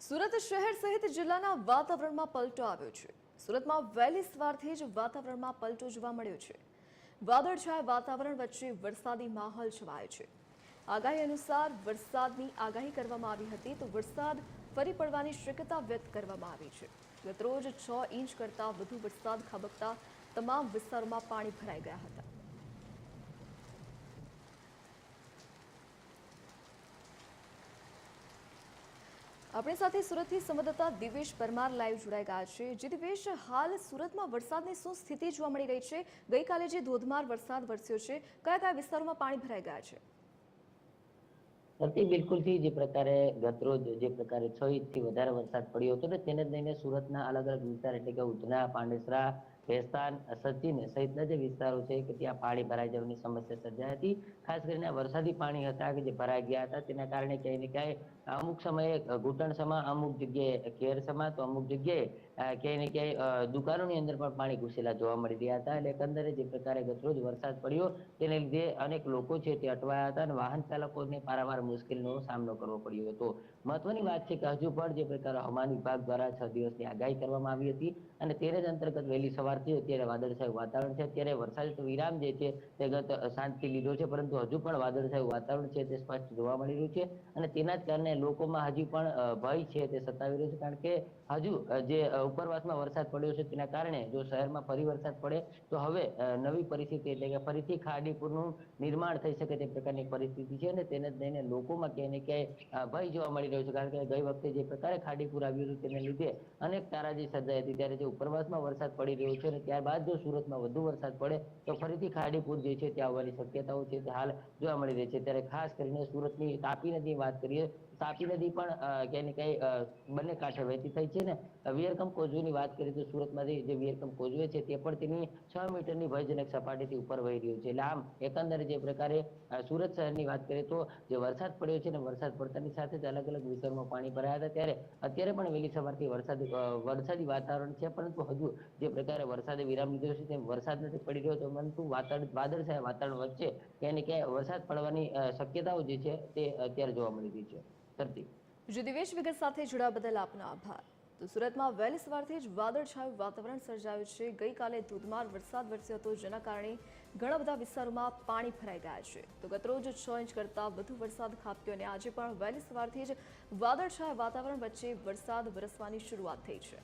સુરત શહેર સહિત જિલ્લાના વાતાવરણમાં પલટો આવ્યો છે। સુરતમાં વહેલી સવારથી જ વાતાવરણમાં પલટો જોવા મળ્યો છે। વાદળછાયા વાતાવરણ વચ્ચે વરસાદી માહોલ છવાયો છે। આગાહી અનુસાર વરસાદની આગાહી કરવામાં આવી હતી તો વરસાદ ફરી પડવાની શક્યતા વ્યક્ત કરવામાં આવી છે। ગતરોજ 6 ઇંચ કરતાં વધુ વરસાદ ખાબકતા તમામ વિસ્તારોમાં પાણી ભરાઈ ગયા હતા। આપણી સાથે સુરતથી સંવાદદાતા દિવેશ પરમાર લાઈવ જોડાઈ ગયા છે। જે દિવેશ, હાલ સુરતમાં વરસાદની શું સ્થિતિ જોવા મળી રહી છે? ગઈકાલે જે ધોધમાર વરસાદ વરસ્યો છે, કયા કયા વિસ્તારોમાં પાણી ભરાઈ ગયા છે? બિલકુલથી જે પ્રકારે ગતરોજ જે પ્રકારે 6 ઇંચથી વધારે વરસાદ પડ્યો હતો ને તેને જ લઈને સુરતના અલગ અલગ વિસ્તાર એટલે કે ઉધના, પાંડેસરા, ભેસ્તાન, સચિન સહિતના જે વિસ્તારો છે કે ત્યાં પાણી ભરાઈ જવાની સમસ્યા સર્જાઈ હતી। ખાસ કરીને વરસાદી પાણી હતા કે જે ભરાઈ ગયા હતા તેના કારણે ક્યાંય ને ક્યાંય અમુક સમયે ઘૂંટણસમાં, અમુક જગ્યાએ કેરસમાં તો અમુક જગ્યાએ ક્યાંય ને ક્યાંય દુકાનોની અંદર પણ પાણી ઘૂસેલા જોવા મળી રહ્યા હતા। એટલે એકંદરે જે પ્રકારે ગતરોજ વરસાદ પડ્યો તેને લીધે અનેક લોકો છે તે અટવાયા હતા અને વાહન ચાલકોને પારાવાર મુશ્કેલીનો સામનો કરવો પડ્યો હતો। મહત્વની વાત છે કે હજુ પણ જે પ્રકારે હવામાન વિભાગ દ્વારા 6 દિવસની આગાહી કરવામાં આવી હતી અને તેને જ અંતર્ગત વહેલી સવારથી અત્યારે વાદળછાયું વાતાવરણ છે। અત્યારે વરસાદ વિરામ જે છે તે ગત સાંજથી લીધો છે, પરંતુ હજુ પણ વાદળછાયું વાતાવરણ છે તે સ્પષ્ટ જોવા મળી રહ્યું છે અને તેના જ કારણે લોકોમાં હજી પણ ભય છે તે સતાવી રહ્યો છે। કારણ કે હજુ જે ઉપરવાસમાં વરસાદ પડ્યો છે તેના કારણે જો શહેરમાં ફરી વરસાદ પડે તો હવે નવી પરિસ્થિતિ એટલે કે ફરીથી ખાડીપુરનું નિર્માણ થઈ શકે તે પ્રકારની પરિસ્થિતિ છે અને તેને જ લઈને લોકોમાં ક્યાંય ને ક્યાંય ભય જોવા મળી રહ્યો છે। કારણ કે ગઈ વખતે જે પ્રકારે ખાડીપુર આવ્યું હતું તેને લીધે અનેક તારાજી સર્જાઈ હતી, ત્યારે જે ઉપરવાસમાં વરસાદ પડી રહ્યો છે અને ત્યારબાદ જો સુરતમાં વધુ વરસાદ પડે તો ફરીથી ખાડીપુર જે છે ત્યાં આવવાની શક્યતાઓ છે તે હાલ જોવા મળી રહી છે। ત્યારે ખાસ કરીને સુરતની તાપી નદીની વાત કરીએ, તાપી નદી પણ ક્યાંય ને ક્યાંય બંને કાંઠે વહેતી થઈ છે ને વિયરકમ કોઝવેની વાત કરીએ તો સુરતમાંથી જે વિયરકમ કોઝવે છે તે પણ તેની 6 મીટરની ભયજનક સપાટીથી ઉપર વહી રહ્યું છે। એટલે આમ એકંદરે જે પ્રકારે સુરત શહેરની વાત કરીએ તો જે વરસાદ પડ્યો છે ને વરસાદ પડતાની સાથે જ અલગ અલગ વિસ્તારોમાં પાણી ભરાયા હતા, ત્યારે અત્યારે પણ વહેલી સવારથી વરસાદી વાતાવરણ છે, પરંતુ હજુ જે પ્રકારે વરસાદે વિરામ લીધો છે તેમ વરસાદ નથી પડી રહ્યો, તો પરંતુ વાદળછાયા વાતાવરણ વચ્ચે ક્યાંય ને ક્યાંય વરસાદ પડવાની શક્યતાઓ જે છે તે અત્યારે જોવા મળી રહી છે। ધરતી જે દિવેશ, વિગત સાથે જોડાવા બદલ આપનો આભાર। તો સુરતમાં વહેલી સવારથી જ વાદળછાયું વાતાવરણ સર્જાયું છે। ગઈકાલે ધોધમાર વરસાદ વરસ્યો હતો, જેના કારણે ઘણા બધા વિસ્તારોમાં પાણી ભરાઈ ગયા છે। તો ગતરોજ 6 ઇંચ કરતાં વધુ વરસાદ ખાબક્યો અને આજે પણ વહેલી સવારથી જ વાદળછાયા વાતાવરણ વચ્ચે વરસાદ વરસવાની શરૂઆત થઈ છે।